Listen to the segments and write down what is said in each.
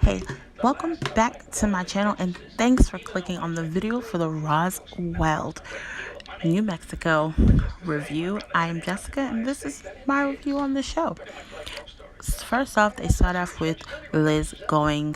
Hey, welcome back to my channel and thanks for clicking on the video for the Roswell New Mexico review. I'm Jessica and this is my review on the show. First off, they start off with Liz going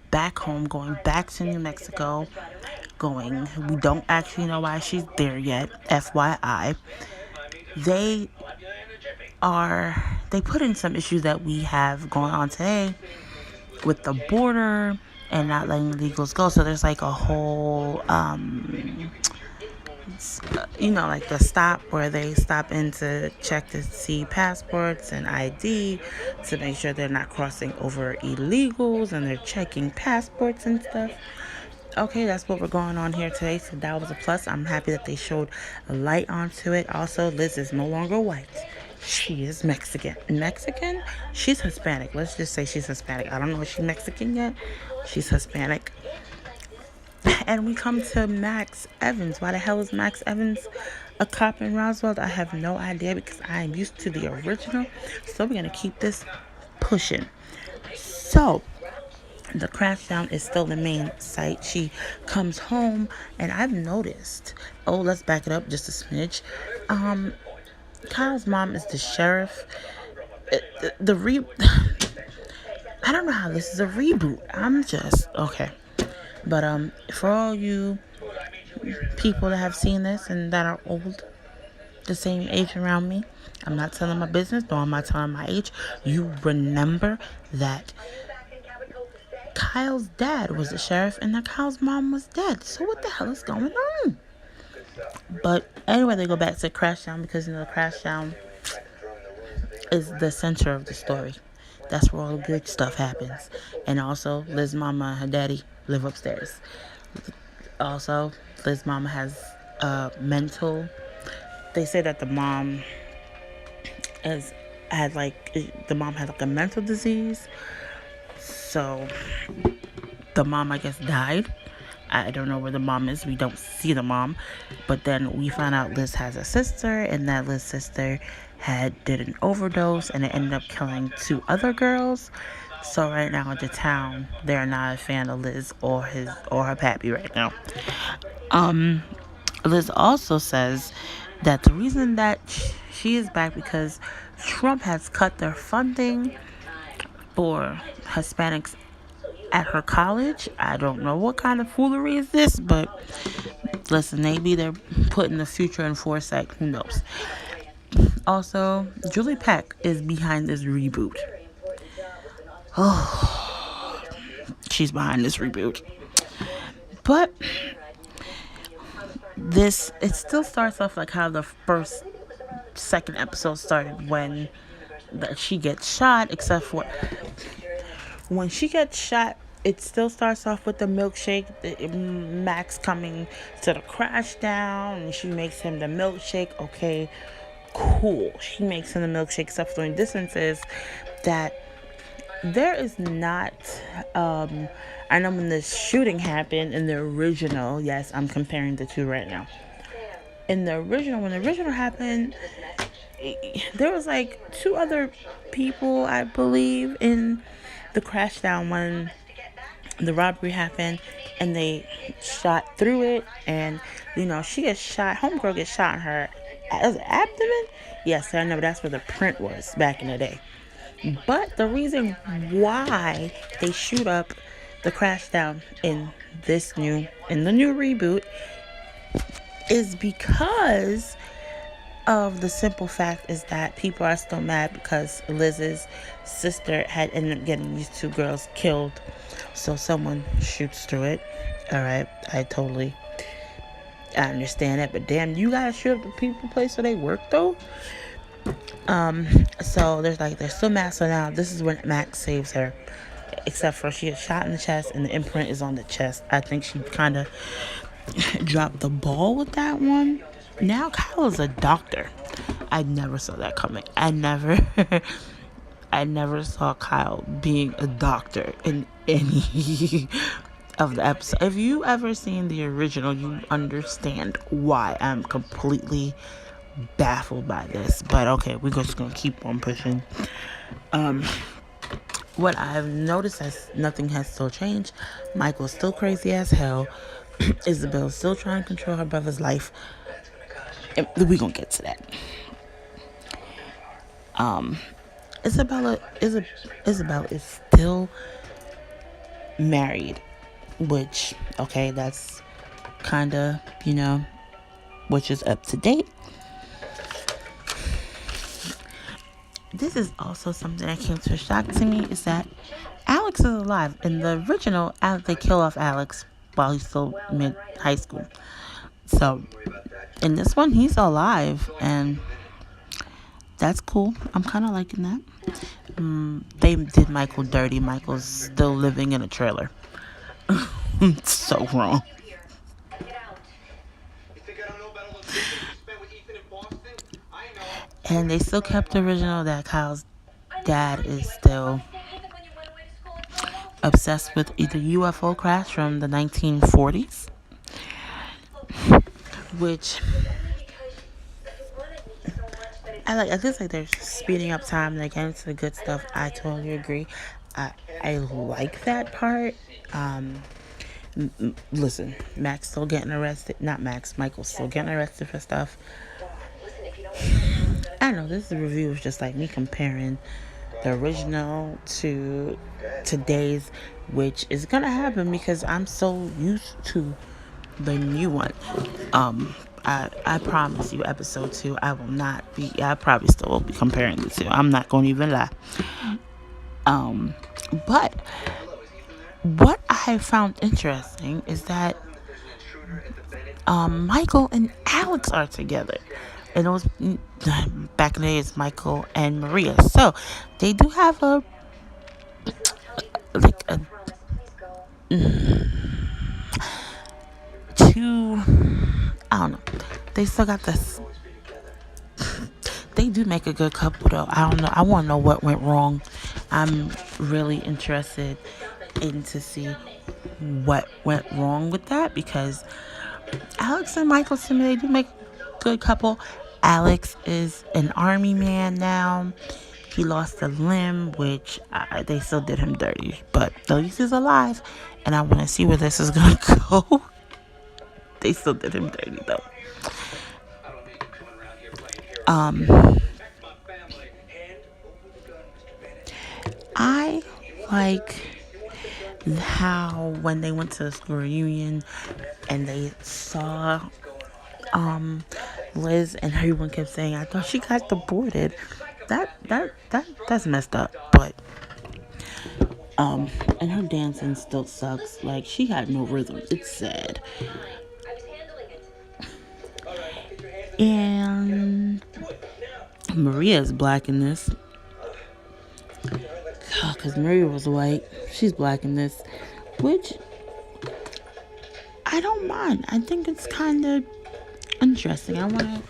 back home, going back to New Mexico, we don't actually know why she's there yet, FYI. They they put in some issues that we have going on today with the border and not letting illegals go. So there's like a whole, like the stop where they stop in to check to see passports and ID to make sure they're not crossing over illegals and they're checking passports and stuff. Okay, that's what we're going on here today. So that was a plus. I'm happy that they showed a light onto it. Also, Liz is no longer white. She is Mexican. Mexican? She's Hispanic. Let's just say she's Hispanic. I don't know if she's Mexican yet. She's Hispanic. And we come to Max Evans. Why the hell is Max Evans a cop in Roswell? I have no idea because I am used to the original. So we're going to keep this pushing. So the crashdown is still the main site. She comes home and I've noticed, let's back it up just a smidge. Kyle's mom is the sheriff. I don't know how this is a reboot. I'm just okay. But for all you people that have seen this and that are old, the same age around me, I'm not telling my business, no, I'm not telling my age. You remember that Kyle's dad was the sheriff and that Kyle's mom was dead. So what the hell is going on? But anyway, they go back to Crashdown because the Crashdown is the center of the story. That's where all the good stuff happens. And also, Liz's mama and her daddy live upstairs. Also, Liz's mama has mental. They say that the mom had like a mental disease. So the mom, I guess, died. I don't know where the mom is. We don't see the mom. But then we find out Liz has a sister, and that Liz's sister did an overdose, and it ended up killing 2 other girls. So right now in the town, they're not a fan of Liz or her pappy right now. Liz also says that the reason that she is back because Trump has cut their funding for Hispanics at her college. I don't know what kind of foolery is this, but listen, maybe they're putting the future in foresight. Who knows? Also, Julie Peck is behind this reboot. Oh, she's behind this reboot. But it still starts off like how the second episode started when she gets shot, except for when she gets shot, it still starts off with the milkshake. Max coming to the crash down, and she makes him the milkshake. Okay, cool. She makes him the milkshake, except for the difference is that there is not. I know when the shooting happened in the original. Yes, I'm comparing the two right now. In the original, when the original happened, there was like 2 other people, I believe, in the crash down when the robbery happened, and they shot through it, and she gets shot. Homegirl gets shot in her abdomen. Yes, I know that's where the print was back in the day. But the reason why they shoot up the crash down in the new reboot is because of the simple fact is that people are still mad because Liz's sister had ended up getting these 2 girls killed. So someone shoots through it. Alright, I understand that, but damn, you gotta shoot up the people place where they work though. So they're still mad. So now this is when Max saves her. Except for she gets shot in the chest and the imprint is on the chest. I think she kind of dropped the ball with that one. Now Kyle is a doctor. I never saw that coming. I never saw Kyle being a doctor in any of the episodes. If you ever seen the original, you understand why I'm completely baffled by this. But okay, we're just gonna keep on pushing. what I've noticed is nothing has still changed. Michael's still crazy as hell. Isabel's still trying to control her brother's life. And we gonna get to that. Isabella Isabel is still married, which okay, that's kind of which is up to date. This is also something that came to a shock to me, is that Alex is alive. In the original, they kill off Alex while he's still mid high school. So in this one, he's alive, and that's cool. I'm kind of liking that. They did Michael dirty. Michael's still living in a trailer. It's so wrong. And they still kept the original that Kyle's dad is still obsessed with either UFO crash from the 1940s, which I like. I just like they're speeding up time and they're getting to the good stuff. I totally agree. I like that part. Listen, Max still getting arrested. Not Max, Michael's still getting arrested for stuff. I know this review is just like me comparing the original to today's, which is gonna happen because I'm so used to the new one. I promise you, episode 2, I will not be. I probably still will be comparing the two. I'm not gonna even lie. But what I found interesting is that Michael and Alex are together. And it was back in the days, Michael and Maria. So they do have a two. I don't know. They still got this. They do make a good couple though. I don't know. I want to know what went wrong. I'm really interested in to see what went wrong with that, because Alex and Michael, to me, they do make a good couple. Alex is an army man now. He lost a limb, which they still did him dirty, but at least he's alive, and I want to see where this is gonna go. They still did him dirty though. I like how when they went to the school reunion and they saw Liz, and everyone kept saying, "I thought she got deported." That's messed up. But and her dancing still sucks. Like, she had no rhythm. It's sad. And Maria's black in this. Because Maria was white. She's black in this. Which I don't mind. I think it's kind of interesting. I want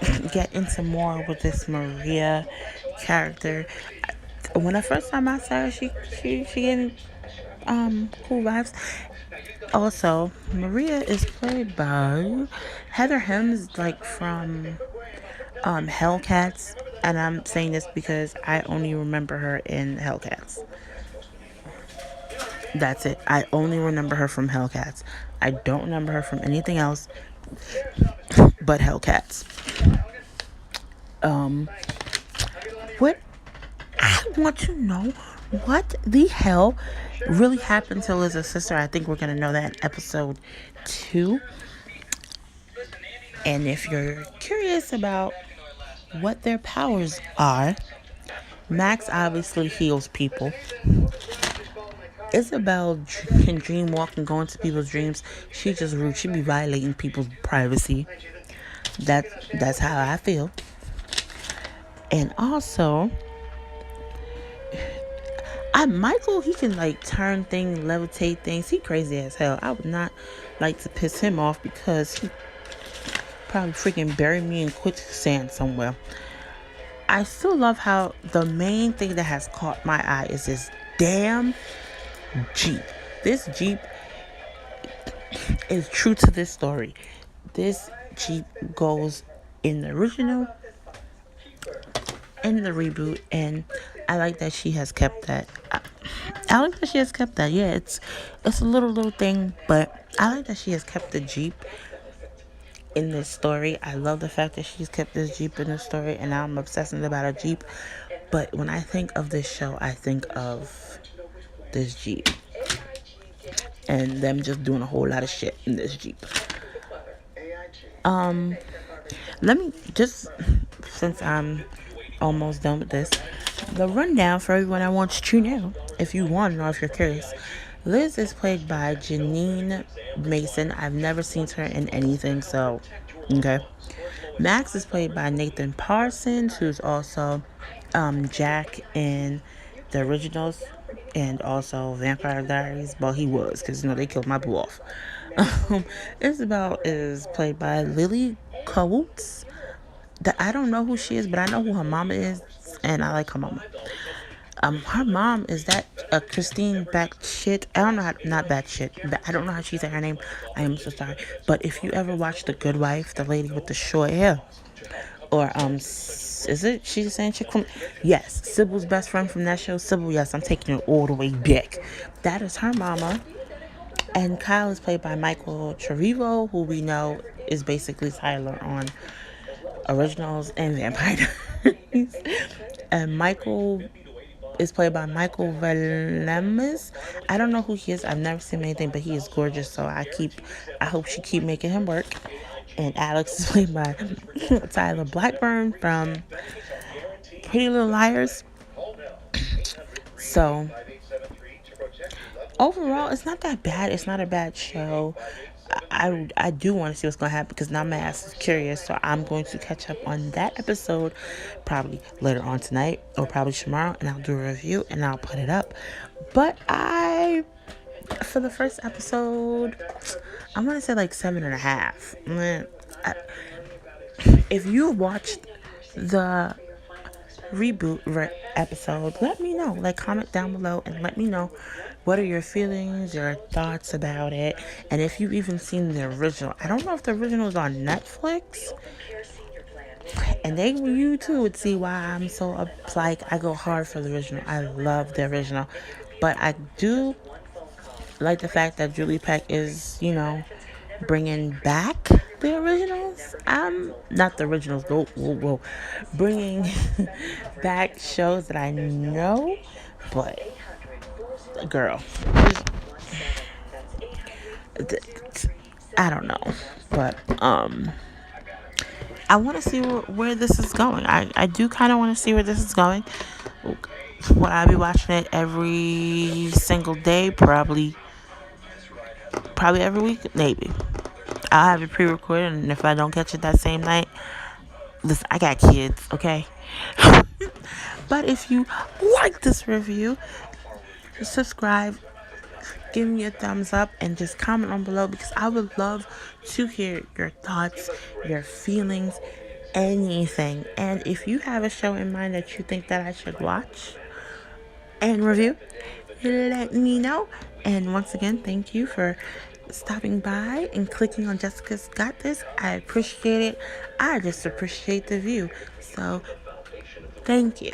to get into more with this Maria character. When the first time I saw her, she gave me cool vibes. Also, Maria is played by Heather Hems, like from Hellcats, and I'm saying this because I only remember her in Hellcats. That's it. I only remember her from Hellcats. I don't remember her from anything else but Hellcats. What I want to know, what the hell really happened to Liz's sister? I think we're gonna know that in episode 2. And if you're curious about what their powers are, Max obviously heals people. Isabel can dream walk and go into people's dreams. She just rude. She be violating people's privacy. That's how I feel. And also, Michael, he can like turn things, levitate things. He crazy as hell. I would not like to piss him off because he probably freaking bury me in quicksand somewhere. I still love how the main thing that has caught my eye is this damn Jeep. This Jeep is true to this story. This Jeep goes in the original, in the reboot, and I like that she has kept that. I like that she has kept that. Yeah, it's a little thing, but I like that she has kept the Jeep in this story. I love the fact that she's kept this Jeep in the story, and now I'm obsessing about a Jeep. But when I think of this show, I think of this Jeep and them just doing a whole lot of shit in this Jeep. Let me just, since I'm almost done with this, the rundown for everyone I want you to know, if you want to know, if you're curious. Liz is played by Janine Mason. I've never seen her in anything, so okay. Max is played by Nathan Parsons, who's also Jack in the originals and also Vampire Diaries. Well, he was, because they killed my boo off. Isabel is played by Lily Coates. I don't know who she is, but I know who her mama is, and I like her mama. Her mom is that Christine Batshit. I don't know how, not Batshit, but I don't know how she said her name. I am so sorry. But if you ever watch The Good Wife, the lady with the short hair, or is it she's saying chick from? Yes, Sybil's best friend from that show. Sybil, yes, I'm taking it all the way back. That is her mama. And Kyle is played by Michael Cherivo, who we know is basically Tyler on Originals and Vampire Diaries. And Michael is played by Michael Valemis. I don't know who he is. I've never seen him anything, but he is gorgeous. So I hope she keep making him work. And Alex is played by Tyler Blackburn from Pretty Little Liars. So overall, it's not that bad. It's not a bad show. I do want to see what's going to happen because now my ass is curious. So I'm going to catch up on that episode probably later on tonight or probably tomorrow, and I'll do a review and I'll put it up. But for the first episode, I'm going to say like 7.5. If you watched the reboot episode, let me know. Like, comment down below and let me know what are your feelings, your thoughts about it, and if you've even seen the original. I don't know if the original is on Netflix, and you too would see why I'm so like I go hard for the original. I love the original, but I do like the fact that Julie Peck is, bringing back the originals. Not the originals. Whoa. Bringing back shows that I know, but girl, I don't know, but I want to see where this is going. I do kind of want to see where this is going. Will I be watching it every single day? Probably every week, maybe. I'll have it pre-recorded, and if I don't catch it that same night, listen, I got kids, okay? But if you like this review, subscribe, give me a thumbs up, and just comment on below because I would love to hear your thoughts, your feelings, anything. And if you have a show in mind that you think that I should watch and review, let me know. And once again, thank you for stopping by and clicking on Jessica's Got This. I appreciate it. I just appreciate the view. So, thank you.